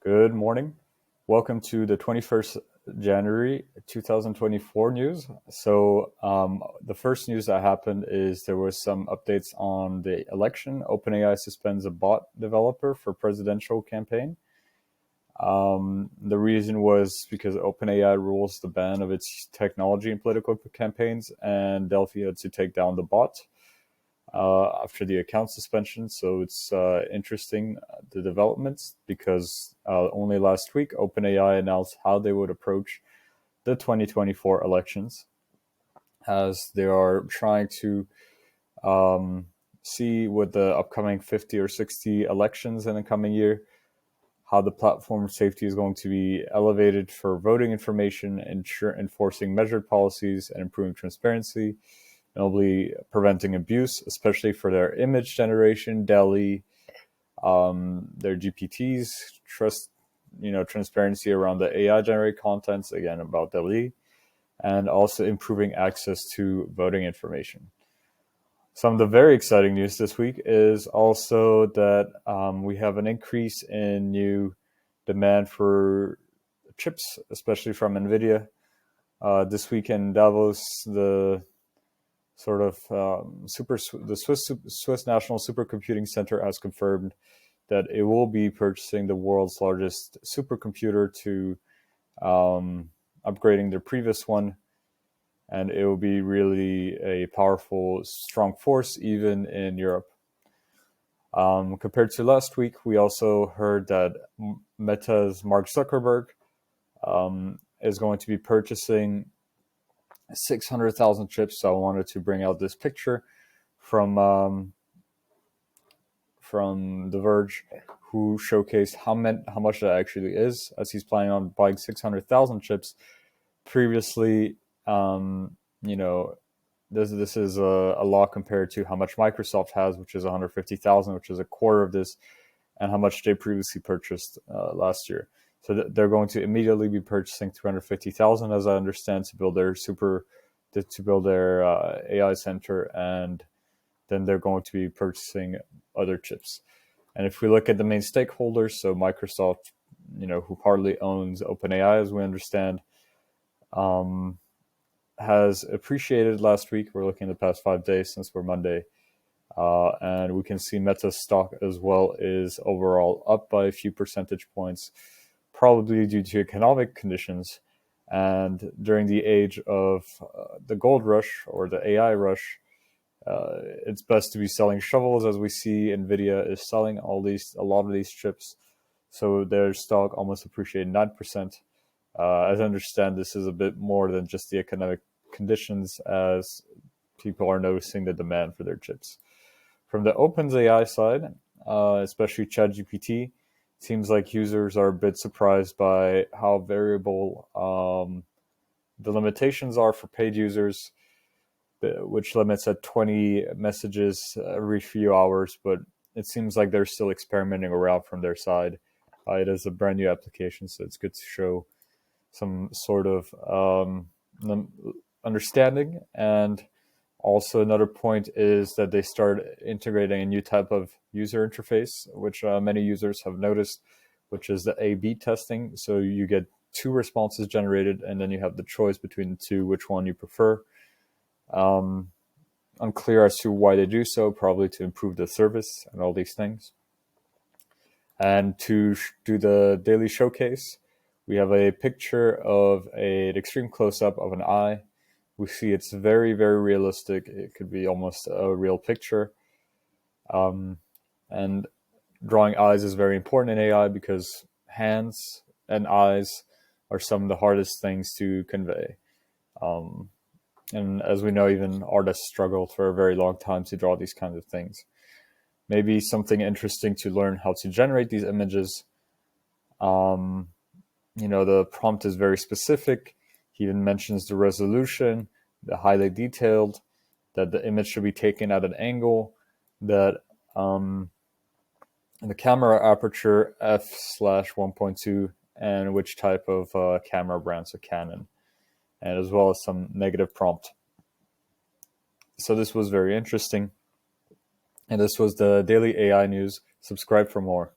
Good morning. Welcome to the 21st January 2024 news. The first news that happened is there was some updates on the election. OpenAI suspends a bot developer for presidential campaign. The reason was because OpenAI rules the ban of its technology in political campaigns, and Delphi had to take down the bot after the account suspension. So it's interesting, the developments, because only last week OpenAI announced how they would approach the 2024 elections, as they are trying to see with the upcoming 50 or 60 elections in the coming year, how the platform safety is going to be elevated for voting information, enforcing measured policies, and improving transparency, notably preventing abuse, especially for their image generation, DALL-E, their GPTs, transparency around the AI generated contents, again about DALL-E, and also improving access to voting information. Some of the very exciting news this week is also that we have an increase in new demand for chips, especially from Nvidia. This week in Davos, the Swiss National Supercomputing Center has confirmed that it will be purchasing the world's largest supercomputer to upgrading their previous one, and it will be really a powerful, strong force even in Europe. Compared to last week, we also heard that Meta's Mark Zuckerberg is going to be purchasing 600,000 chips. So I wanted to bring out this picture from The Verge, who showcased how much that actually is, as he's planning on buying 600,000 chips. Previously, this is a lot compared to how much Microsoft has, which is 150,000, which is a quarter of this, and how much they previously purchased last year. So they're going to immediately be purchasing 250,000, as I understand, to build their AI center, and then they're going to be purchasing other chips. And if we look at the main stakeholders, so Microsoft, who partly owns OpenAI, as we understand, has appreciated last week. We're looking at the past 5 days since we're Monday. And we can see Meta's stock as well is overall up by a few percentage points, probably due to economic conditions. And during the age of the gold rush or the AI rush, it's best to be selling shovels, as we see Nvidia is selling a lot of these chips. So their stock almost appreciated 9%. As I understand, this is a bit more than just the economic conditions, as people are noticing the demand for their chips. From the OpenAI side, especially ChatGPT, seems like users are a bit surprised by how variable the limitations are for paid users, which limits at 20 messages every few hours, but it seems like they're still experimenting around from their side. It is a brand new application, so it's good to show some sort of understanding. And also another point is that they start integrating a new type of user interface, which many users have noticed, which is the A/B testing. So you get 2 responses generated, and then you have the choice between the 2, which one you prefer. Unclear as to why they do so, probably to improve the service and all these things. And to do the daily showcase, we have a picture of an extreme close-up of an eye. We see it's very, very realistic. It could be almost a real picture. And drawing eyes is very important in AI because hands and eyes are some of the hardest things to convey. And as we know, even artists struggled for a very long time to draw these kinds of things. Maybe something interesting to learn how to generate these images. The prompt is very specific. He even mentions the resolution, the highly detailed, that the image should be taken at an angle, that the camera aperture f/1.2, and which type of camera brand, so Canon, and as well as some negative prompt. So this was very interesting. And this was the Daily AI News. Subscribe for more.